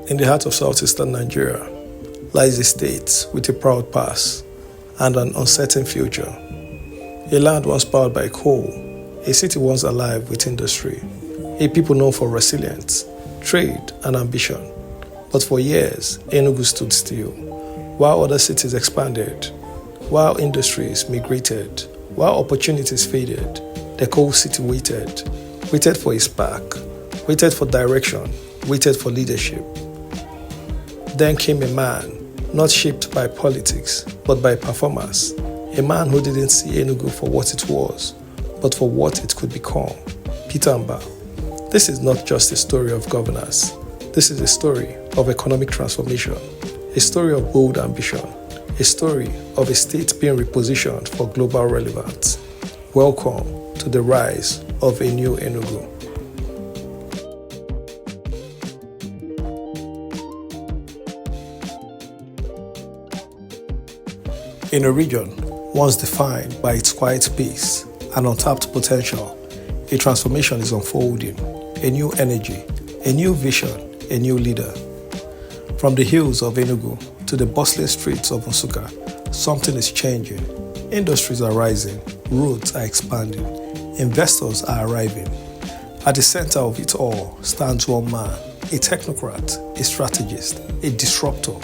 In the heart of southeastern Nigeria lies a state with a proud past and an uncertain future. A land once powered by coal, a city once alive with industry, a people known for resilience, trade, and ambition. But for years, Enugu stood still. While other cities expanded, while industries migrated, while opportunities faded, the coal city waited for a spark, waited for direction, waited for leadership. Then came a man, not shaped by politics, but by performance. A man who didn't see Enugu for what it was, but for what it could become. Peter Mbah. This is not just a story of governance. This is a story of economic transformation, a story of bold ambition, a story of a state being repositioned for global relevance. Welcome to the Rise of a New Enugu. In a region once defined by its quiet pace and untapped potential, a transformation is unfolding, a new energy, a new vision, a new leader. From the hills of Enugu to the bustling streets of Nsukka, something is changing. Industries are rising, roads are expanding, investors are arriving. At the center of it all stands one man, a technocrat, a strategist, a disruptor.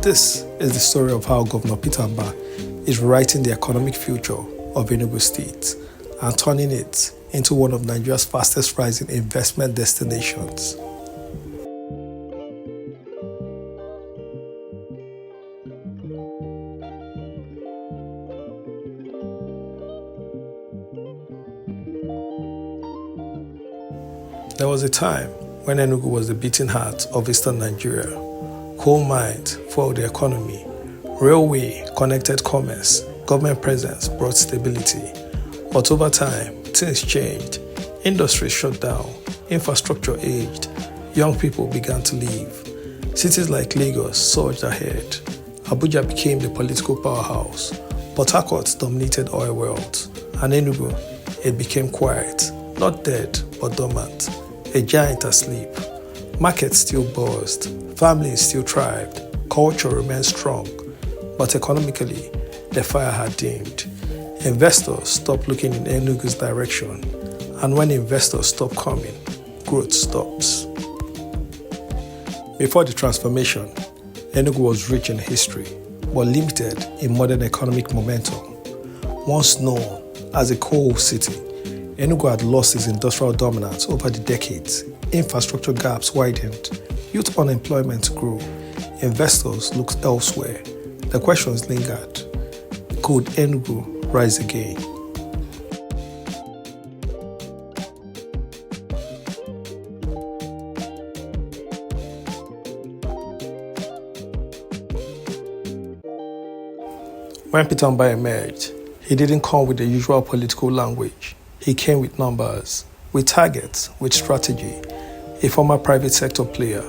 This is the story of how Governor Peter Mbah is rewriting the economic future of Enugu State and turning it into one of Nigeria's fastest rising investment destinations. There was a time when Enugu was the beating heart of eastern Nigeria. Coal mines fueled the economy, railway connected commerce, government presence brought stability. But over time, things changed. Industries shut down, infrastructure aged, young people began to leave. Cities like Lagos surged ahead. Abuja became the political powerhouse. Port Harcourt dominated oil wealth. And Enugu, it became quiet, not dead, but dormant, a giant asleep. Markets still buzzed, families still thrived, culture remained strong, but economically, the fire had dimmed. Investors stopped looking in Enugu's direction, and when investors stop coming, growth stops. Before the transformation, Enugu was rich in history, but limited in modern economic momentum. Once known as a coal city, Enugu had lost its industrial dominance over the decades. Infrastructure gaps widened, youth unemployment grew, investors looked elsewhere. The questions lingered. Could Enugu rise again? When Peter Mbah emerged, he didn't come with the usual political language. He came with numbers, with targets, with strategy. A former private sector player,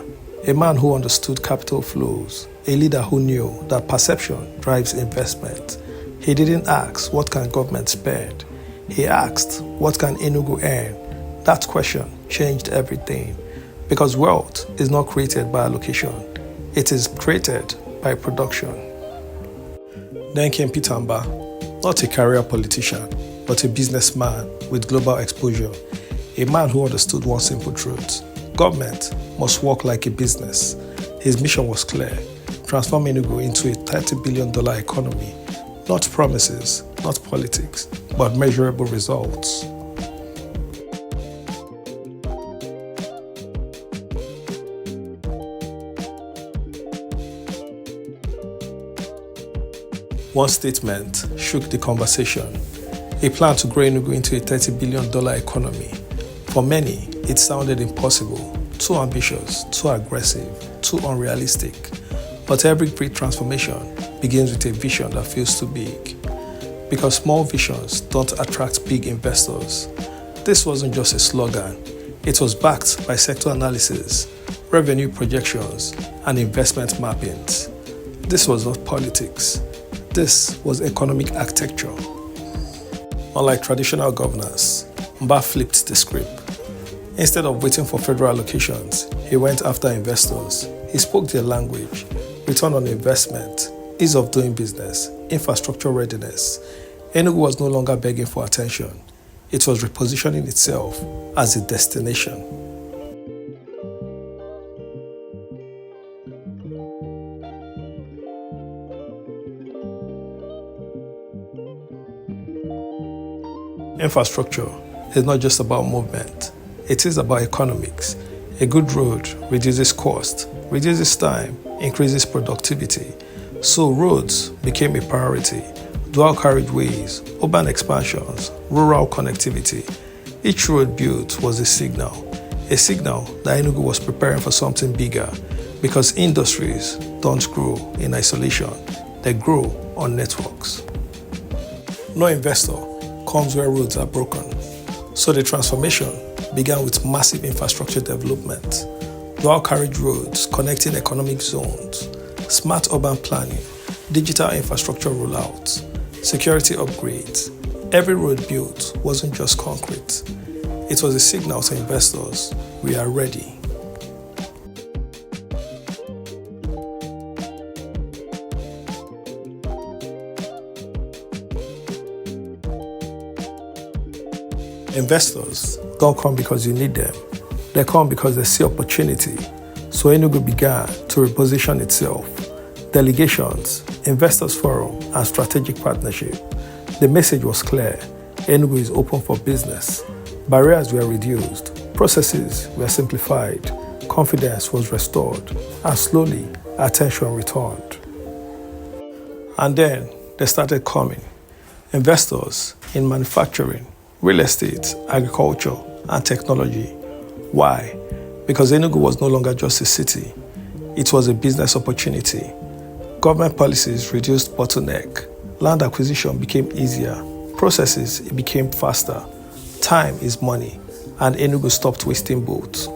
a man who understood capital flows, a leader who knew that perception drives investment. He didn't ask, what can government spend? He asked, what can Enugu earn? That question changed everything, because wealth is not created by allocation. It is created by production. Then came Peter Mbah, not a career politician, but a businessman with global exposure, a man who understood one simple truth. Government must work like a business. His mission was clear: transform Enugu into a $30 billion economy. Not promises, not politics, but measurable results. One statement shook the conversation: a plan to grow Enugu into a $30 billion economy. For many, it sounded impossible, too ambitious, too aggressive, too unrealistic. But every great transformation begins with a vision that feels too big. Because small visions don't attract big investors. This wasn't just a slogan. It was backed by sector analysis, revenue projections, and investment mappings. This was not politics. This was economic architecture. Unlike traditional governance, Mbah flipped the script. Instead of waiting for federal allocations, he went after investors. He spoke their language, return on investment, ease of doing business, infrastructure readiness. Enugu was no longer begging for attention. It was repositioning itself as a destination. Infrastructure is not just about movement. It is about economics. A good road reduces cost, reduces time, increases productivity. So roads became a priority. Dual carriageways, urban expansions, rural connectivity. Each road built was a signal that Enugu was preparing for something bigger, because industries don't grow in isolation, they grow on networks. No investor comes where roads are broken. So the transformation began with massive infrastructure development, dual carriage roads connecting economic zones, smart urban planning, digital infrastructure rollouts, security upgrades. Every road built wasn't just concrete. It was a signal to investors, we are ready. Investors don't come because you need them. They come because they see opportunity. So Enugu began to reposition itself. Delegations, investors forum, and strategic partnership. The message was clear. Enugu is open for business. Barriers were reduced. Processes were simplified. Confidence was restored. And slowly, attention returned. And then they started coming. Investors in manufacturing, real estate, agriculture, and technology. Why? Because Enugu was no longer just a city. It was a business opportunity. Government policies reduced bottleneck. Land acquisition became easier. Processes became faster. Time is money, and Enugu stopped wasting both.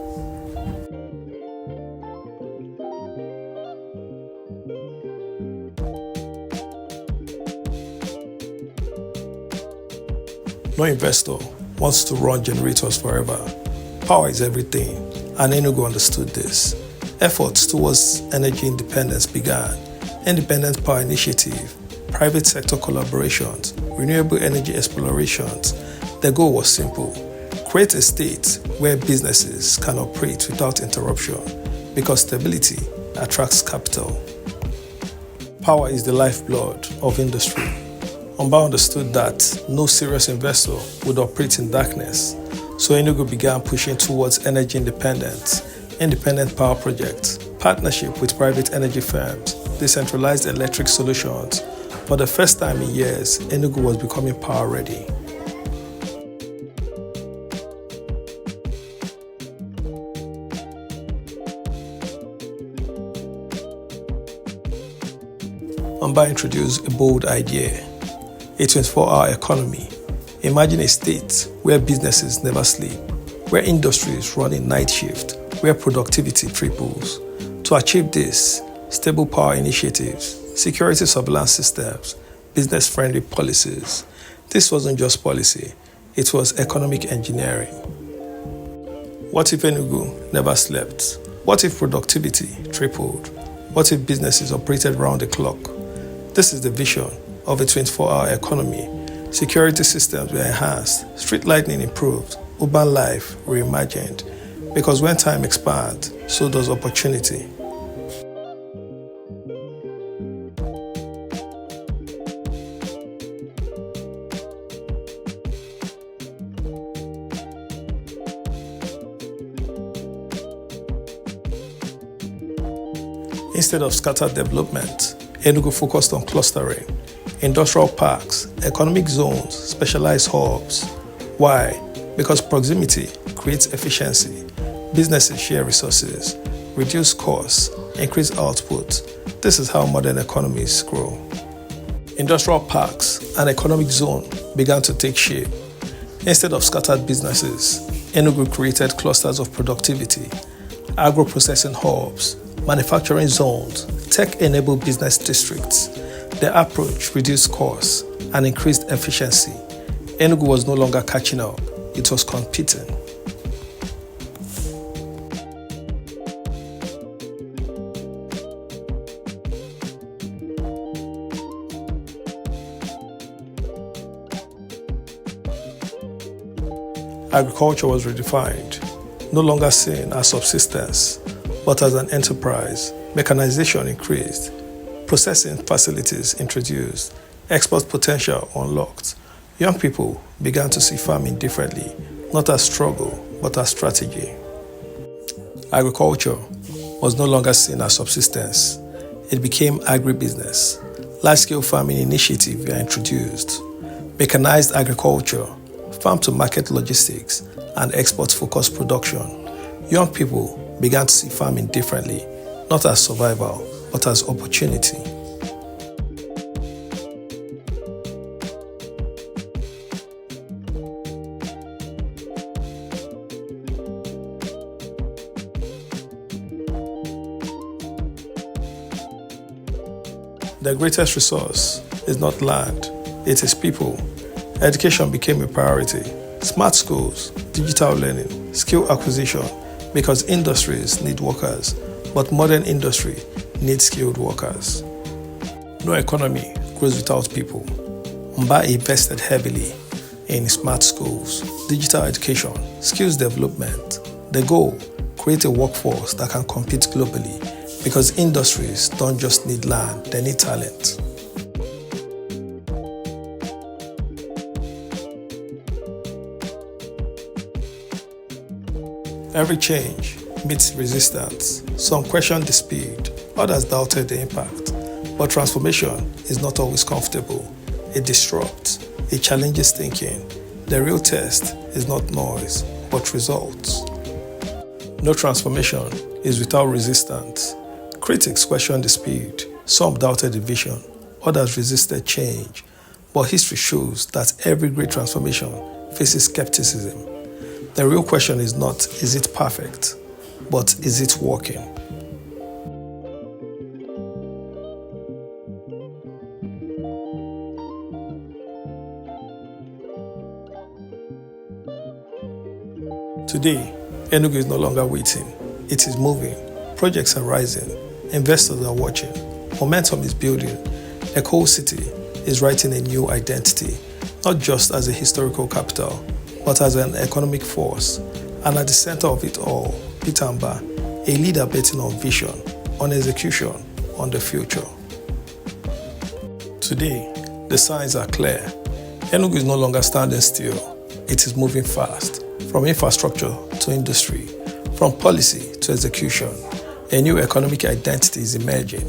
No investor wants to run generators forever. Power is everything, and Enugu understood this. Efforts towards energy independence began. Independent power initiative, private sector collaborations, renewable energy explorations. The goal was simple: create a state where businesses can operate without interruption, because stability attracts capital. Power is the lifeblood of industry. Mbah understood that no serious investor would operate in darkness, so Enugu began pushing towards energy independence, independent power projects, partnership with private energy firms, decentralized electric solutions. For the first time in years, Enugu was becoming power ready. Mbah introduced a bold idea: a 24-hour economy. Imagine a state where businesses never sleep, where industries run in night shift, where productivity triples. To achieve this, stable power initiatives, security surveillance systems, business-friendly policies. This wasn't just policy, it was economic engineering. What if Enugu never slept? What if productivity tripled? What if businesses operated round the clock? This is the vision of a 24-hour economy. Security systems were enhanced, street lighting improved, urban life reimagined. Because when time expands, so does opportunity. Instead of scattered development, Enugu focused on clustering, industrial parks, economic zones, specialized hubs. Why? Because proximity creates efficiency. Businesses share resources, reduce costs, increase output. This is how modern economies grow. Industrial parks and economic zone began to take shape. Instead of scattered businesses, Enugu created clusters of productivity, agro-processing hubs, manufacturing zones, tech-enabled business districts. The approach reduced costs and increased efficiency. Enugu was no longer catching up, it was competing. Agriculture was redefined, no longer seen as subsistence, but as an enterprise. Mechanization increased, processing facilities introduced, export potential unlocked. Young people began to see farming differently, not as struggle, but as strategy. Agriculture was no longer seen as subsistence. It became agri-business. Large-scale farming initiatives were introduced. Mechanized agriculture, farm-to-market logistics, and export-focused production. Young people began to see farming differently, not as survival, but as opportunity. The greatest resource is not land, it is people. Education became a priority. Smart schools, digital learning, skill acquisition, because industries need workers, but modern industry needs skilled workers. No economy grows without people. Mbah invested heavily in smart schools, digital education, skills development. The goal, create a workforce that can compete globally, because industries don't just need land, they need talent. Every change meets resistance. Some questioned the speed, others doubted the impact. But transformation is not always comfortable. It disrupts, it challenges thinking. The real test is not noise, but results. No transformation is without resistance. Critics questioned the speed. Some doubted the vision. Others resisted change. But history shows that every great transformation faces skepticism. The real question is not, is it perfect, but is it working? Today, Enugu is no longer waiting. It is moving. Projects are rising. Investors are watching. Momentum is building. A whole city is writing a new identity, not just as a historical capital, but as an economic force. And at the center of it all, Peter Mbah, a leader betting on vision, on execution, on the future. Today, the signs are clear. Enugu is no longer standing still. It is moving fast, from infrastructure to industry, from policy to execution. A new economic identity is emerging,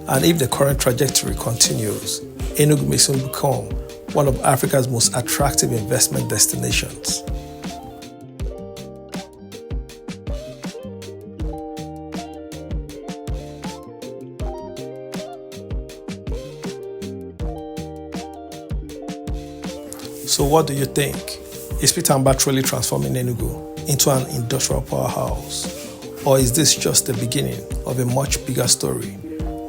and if the current trajectory continues, Enugu may soon become one of Africa's most attractive investment destinations. So what do you think? Is Peter Mbah truly transforming Enugu into an industrial powerhouse? Or is this just the beginning of a much bigger story?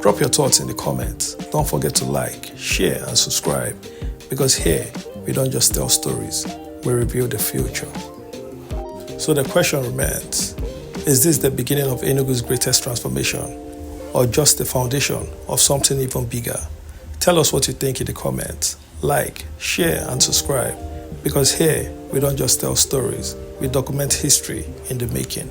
Drop your thoughts in the comments. Don't forget to like, share, and subscribe, because here we don't just tell stories, we reveal the future. So the question remains, is this the beginning of Enugu's greatest transformation, or just the foundation of something even bigger? Tell us what you think in the comments. Like, share, and subscribe, because here we don't just tell stories, we document history in the making.